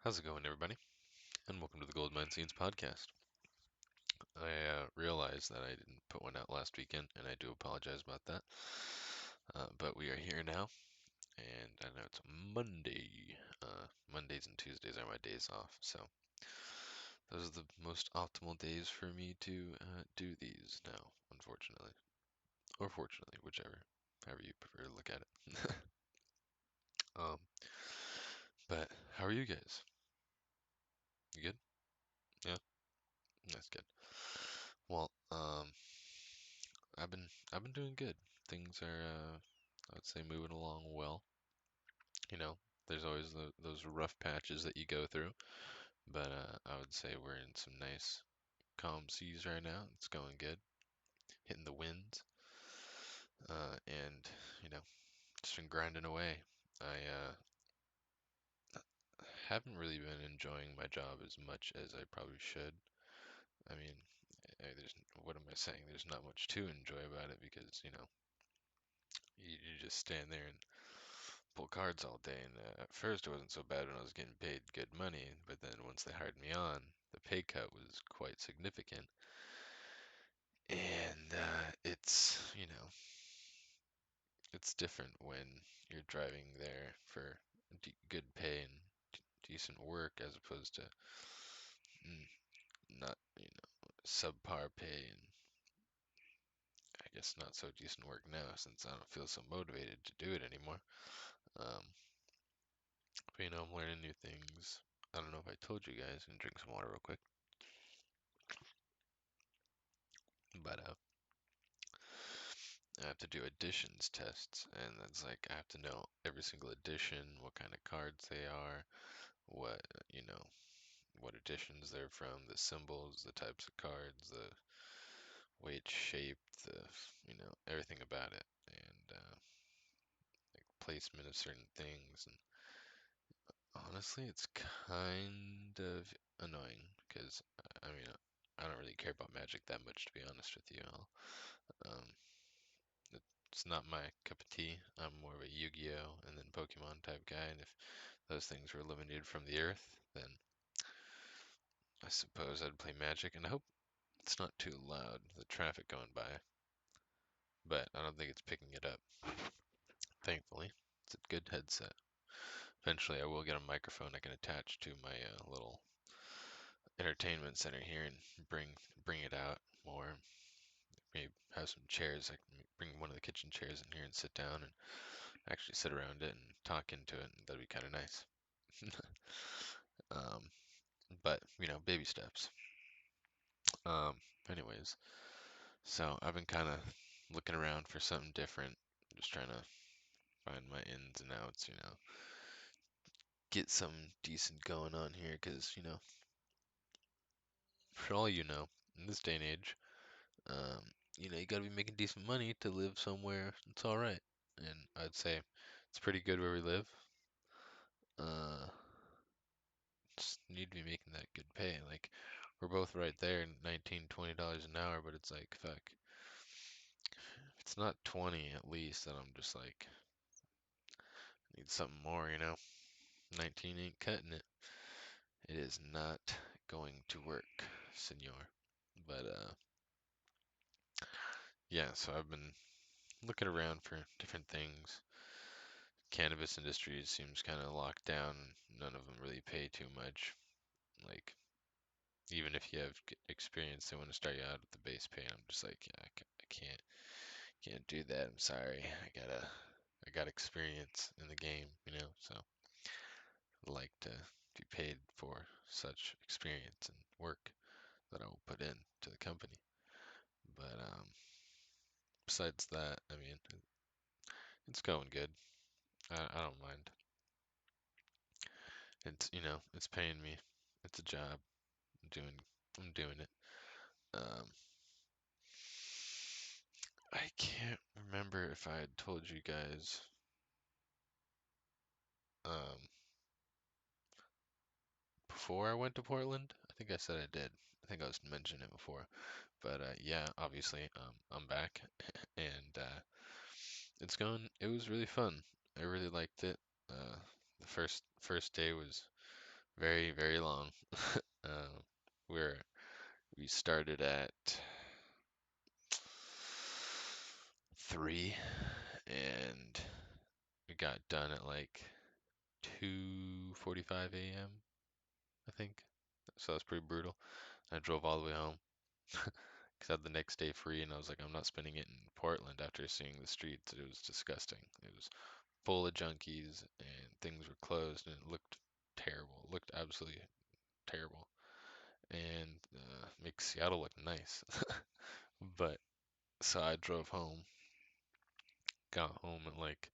How's it going, everybody? And welcome to the Goldmine podcast. I realized that I didn't put one out last weekend, and I do apologize about that. But we are here now, and I know it's Monday. Mondays and Tuesdays are my days off, so those are the most optimal days for me to do these now, unfortunately. Or fortunately, however you prefer to look at it. um, but how are you guys? You good? Yeah, that's good. Well, I've been doing good. Things are, I would say, moving along well. You know, there's always those rough patches that you go through, but I would say we're in some nice calm seas right now. It's going good, hitting the winds, and you know, just been grinding away. I haven't really been enjoying my job as much as I probably should. I mean, there's what am I saying? There's not much to enjoy about it because you just stand there and pull cards all day. And at first, it wasn't so bad when I was getting paid good money, but then once they hired me on, the pay cut was quite significant. And it's different when you're driving there for good pay and decent work as opposed to mm, not, subpar pay and I guess not so decent work now since I don't feel so motivated to do it anymore. Um, but I'm learning new things. I don't know if I told you guys, and drink some water real quick. But I have to do additions tests, and that's like I have to know every single edition, what kind of cards they are, what what editions they're from, the symbols, the types of cards, the way it's shaped, the everything about it, and like placement of certain things. And honestly, it's kind of annoying because I don't really care about Magic that much, to be honest with you. Um, It's not my cup of tea. I'm more of a Yu-Gi-Oh! And then Pokemon type guy, and if those things were eliminated from the earth, then I suppose I'd play Magic, and I hope it's not too loud, the traffic going by, but I don't think it's picking it up, thankfully. It's a good headset. Eventually, I will get a microphone I can attach to my little entertainment center here and bring it out more. Maybe have some chairs. I can bring one of the kitchen chairs in here and sit down and actually sit around it and talk into it, and that'd be kind of nice. Um, but baby steps. Um, anyways, so I've been kind of looking around for something different, just trying to find my ins and outs, get something decent going on here, because for all in this day and age, um, you gotta be making decent money to live somewhere. It's all right, and I'd say it's pretty good where we live. Uh, just need to be making that good pay. Like we're both right there, 19, $20 an hour, but it's like fuck. If it's not 20 at least, then I'm just like need something more. 19 ain't cutting it. It is not going to work, senor. But yeah, so I've been looking around for different things. Cannabis industry seems kind of locked down. None of them really pay too much. Like even if you have experience, they want to start you out at the base pay. And I'm just like, yeah, I can't do that. I'm sorry. I got experience in the game, so I'd like to be paid for such experience and work that I will put in to the company. But besides that, I mean, it's going good. I don't mind. It's paying me. It's a job. I'm doing I'm doing it. Um, I can't remember if I had told you guys um before I went to Portland. I think I said I did. I think I was mentioning it before. But yeah, obviously, I'm back, and it was really fun. I really liked it. Uh, the first day was Very, very long. Uh, we're we started at 3 and we got done at like 2:45 a.m. I think. So that's pretty brutal. I drove all the way home because I had the next day free, and I was like, I'm not spending it in Portland after seeing the streets. It was disgusting. It was full of junkies, and things were closed, and it looked terrible. It looked absolutely terrible, and makes Seattle look nice. But so I drove home, got home at like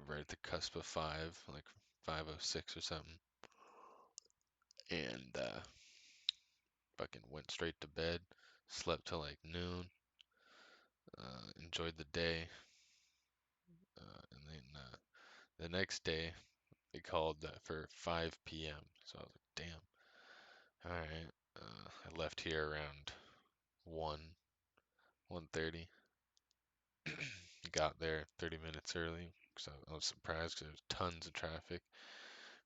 right at the cusp of 5, like 5:06 or something, and fucking went straight to bed, slept till like noon, enjoyed the day, and then the next day they called for 5 p.m. So I was like, damn, all right. I left here around 1, 1:30. Got there 30 minutes early, so I was surprised because there was tons of traffic,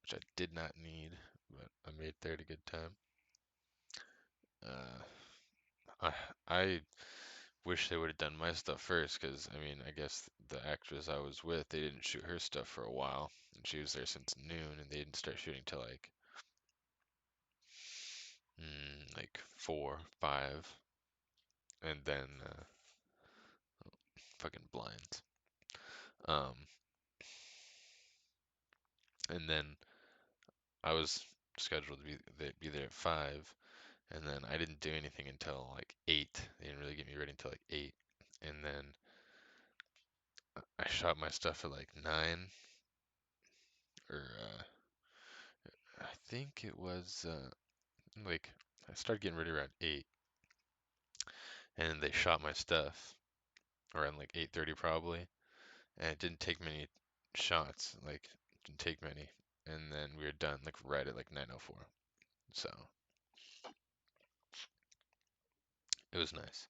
which I did not need, but I made there at a good time. Uh, I I wish they would have done my stuff first, because I mean, I guess the actress I was with, they didn't shoot her stuff for a while, and she was there since noon, and they didn't start shooting till like 4, 5, and then fucking blinds. Um, and then I was scheduled to be there at 5, and then I didn't do anything until like 8. They didn't really get me ready until like 8, and then I shot my stuff at like 9, or I think it was like I started getting ready around 8, and they shot my stuff around like 8:30 probably, and it didn't take many shots, like it didn't take many, and then we were done like right at like 9:04. So it was nice.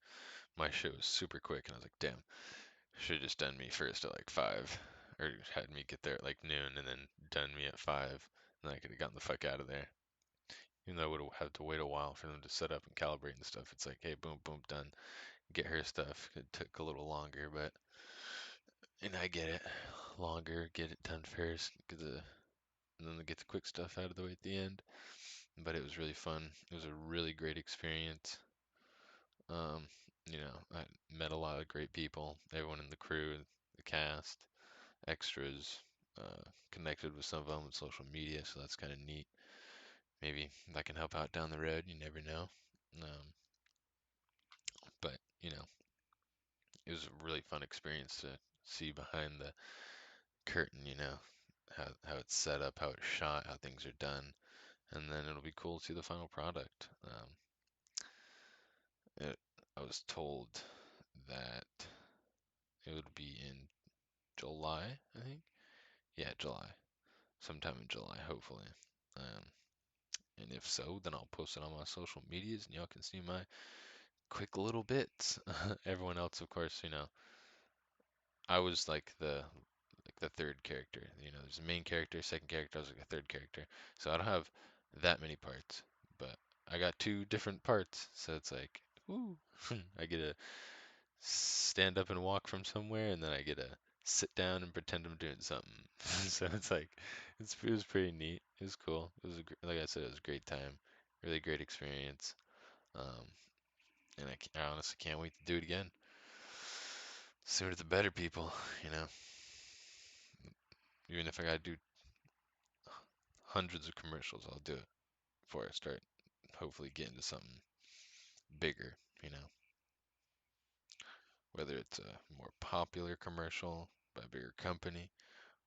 My shit was super quick, and I was like, damn, should have just done me first at like 5, or had me get there at like noon, and then done me at 5, and I could have gotten the fuck out of there. Even though I would have had to wait a while for them to set up and calibrate and stuff. It's like, hey, boom, boom, done. Get her stuff. It took a little longer, but and I get it. Longer, get it done first, and then get the quick stuff out of the way at the end. But it was really fun. It was a really great experience. Um, I met a lot of great people. Everyone in the crew, the cast, extras, connected with some of them on social media, so that's kind of neat. Maybe that can help out down the road. You never know. Um, but it was a really fun experience to see behind the curtain. How it's set up, how it's shot, how things are done, and then it'll be cool to see the final product. It, I was told that it would be in July, I think. Yeah, July. Sometime in July, hopefully. Um, and if so, then I'll post it on my social medias and y'all can see my quick little bits. Everyone else, of course, I was like the third character. There's a main character, second character, I was like a third character. So I don't have that many parts, but I got two different parts. So it's like, ooh, I get to stand up and walk from somewhere, and then I get to sit down and pretend I'm doing something. So it's like, it was pretty neat. It was cool. It was like I said, it was a great time, really great experience. Um, and I honestly can't wait to do it again. Sooner the better, people. You know, even if I gotta do hundreds of commercials, I'll do it before I start. Hopefully, get into something bigger. You know, whether it's a more popular commercial by a bigger company,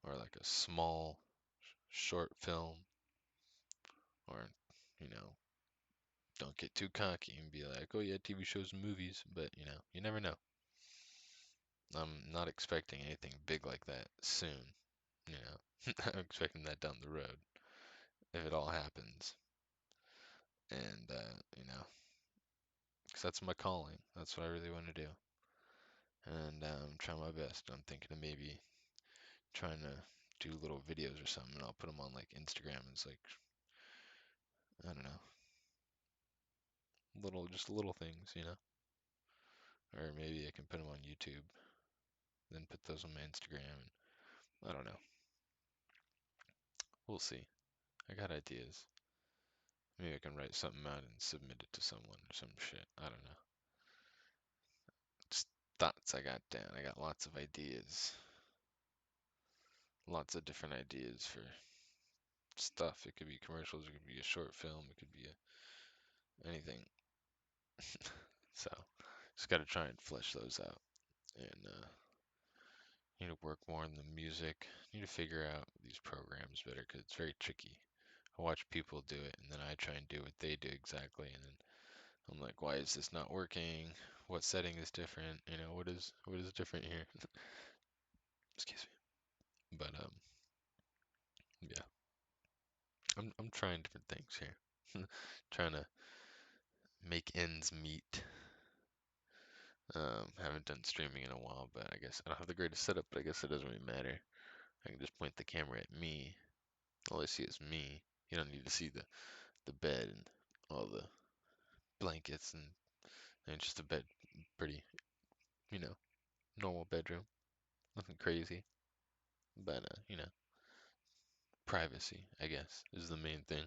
or like a small short film, or you know, don't get too cocky and be like, oh yeah, TV shows and movies, but you never know. I'm not expecting anything big like that soon, you know. I'm expecting that down the road if it all happens. And 'cause that's my calling. That's what I really want to do. And I'm trying my best. I'm thinking of maybe trying to. do little videos or something, and I'll put them on like Instagram. It's like, I don't know, just little things, or maybe I can put them on YouTube, then put those on my Instagram. And I don't know. We'll see. I got ideas. Maybe I can write something out and submit it to someone or some shit. I don't know. Just thoughts I got down. I got lots of ideas. Lots of different ideas for stuff. It could be commercials, it could be a short film, it could be anything. So, just got to try and flesh those out. And need to work more on the music. Need to figure out these programs better because it's very tricky. I watch people do it, and then I try and do what they do exactly, and then I'm like, why is this not working? What setting is different? What is different here? Excuse me. But yeah, I'm trying different things here. Trying to make ends meet. Haven't done streaming in a while, but I guess I don't have the greatest setup, but I guess it doesn't really matter. I can just point the camera at me. All I see is me. You don't need to see the bed and all the blankets and just a bed. Pretty, you know, normal bedroom. Nothing crazy. But privacy, I guess, is the main thing.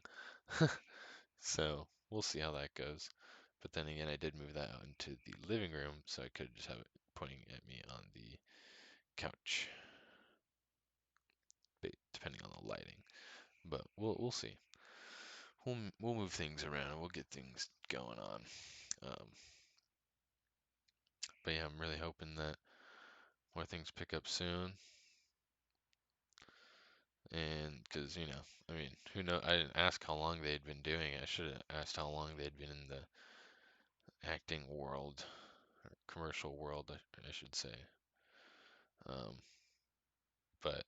So we'll see how that goes. But then again, I did move that out into the living room, so I could just have it pointing at me on the couch, depending on the lighting. But we'll see. We'll move things around and we'll get things going on. Um, but yeah, I'm really hoping that more things pick up soon. And because I mean, who know? I didn't ask how long they'd been doing it. I should have asked how long they'd been in the acting world, or commercial world, I should say. Um, but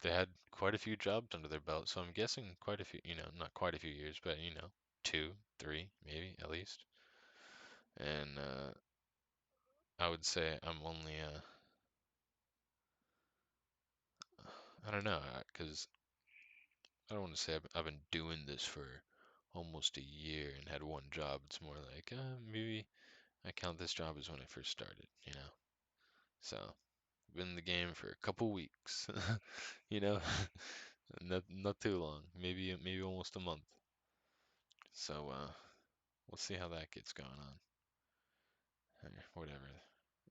they had quite a few jobs under their belt, so I'm guessing quite a few, not quite a few years, but 2, 3, maybe at least. And I would say I'm only I don't know, because I don't want to say I've been doing this for almost a year and had one job. It's more like maybe I count this job as when I first started. So been in the game for a couple weeks, you know, not too long, maybe almost a month. So we'll see how that gets going on. Whatever,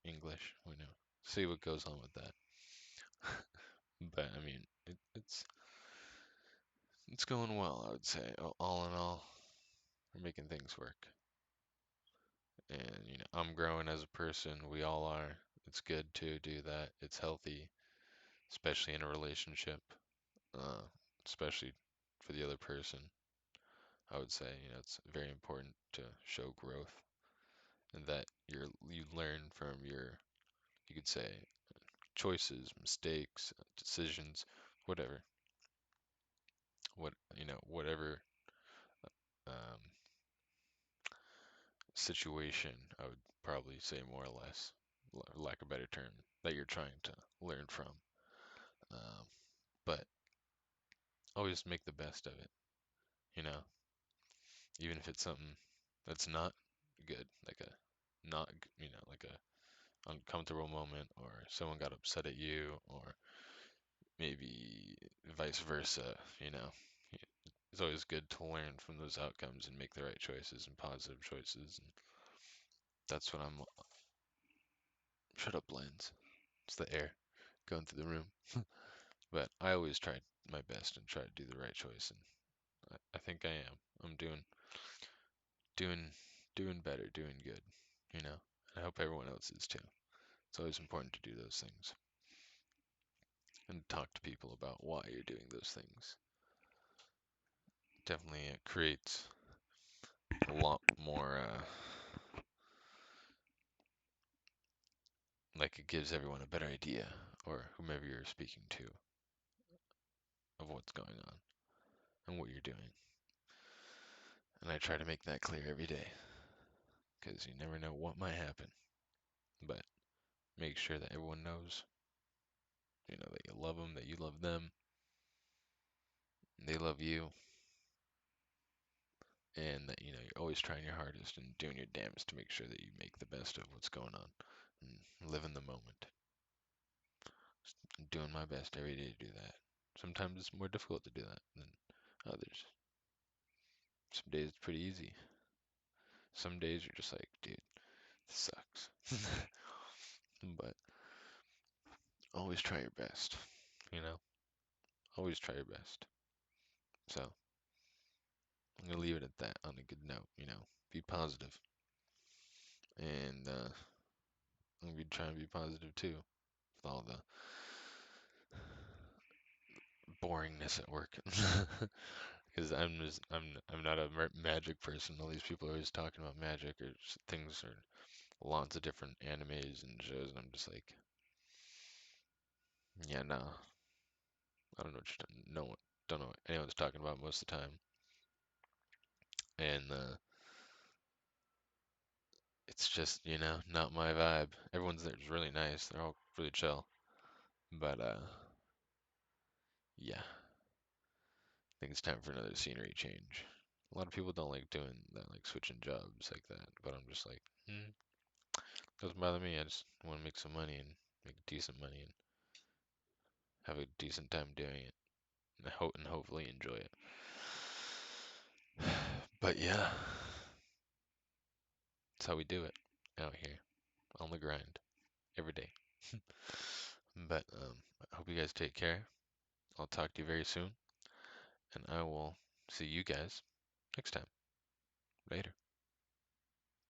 English, we know. See what goes on with that. But I mean, it's going well, I would say. All in all, we're making things work. And I'm growing as a person. We all are. It's good to do that. It's healthy, especially in a relationship, uh, especially for the other person. I would say, it's very important to show growth and that you learn from you could say, choices, mistakes, decisions, whatever, whatever um, situation, I would probably say more or less, lack of a better term, that you're trying to learn from. Um, but always make the best of it, you know, even if it's something that's not good, like a not, like a uncomfortable moment, or someone got upset at you, or maybe vice versa, you know. It's always good to learn from those outcomes and make the right choices and positive choices. And that's what I'm. Shut up, Lens. It's the air going through the room. But I always try my best and try to do the right choice, and I think I am. I'm doing, doing better, doing good. You know. I hope everyone else is too. It's always important to do those things and talk to people about why you're doing those things. Definitely it creates a lot more, like it gives everyone a better idea, or whomever you're speaking to, of what's going on and what you're doing. And I try to make that clear every day, because you never know what might happen. But make sure that everyone knows that you love them, that you love them, they love you, and that you're always trying your hardest and doing your damnedest to make sure that you make the best of what's going on and live in the moment. I'm doing my best every day to do that. Sometimes it's more difficult to do that than others. Some days it's pretty easy. Some days you're just like, dude, this sucks. But always try your best, you know? Always try your best. So I'm gonna leave it at that on a good note. Be positive. And I'm gonna be trying to be positive too with all the boringness at work. Because I'm not a magic person. All these people are always talking about magic or things or lots of different animes and shows, and I'm just like, yeah, no, I don't know don't know what anyone's talking about most of the time, and it's just not my vibe. Everyone's there is really nice. They're all really chill, but yeah, I think it's time for another scenery change. A lot of people don't like doing that, like switching jobs like that, but I'm just like, doesn't bother me. I just want to make some money and make decent money and have a decent time doing it, and hopefully enjoy it. But yeah, that's how we do it out here on the grind every day. But I hope you guys take care. I'll talk to you very soon, and I will see you guys next time. Later.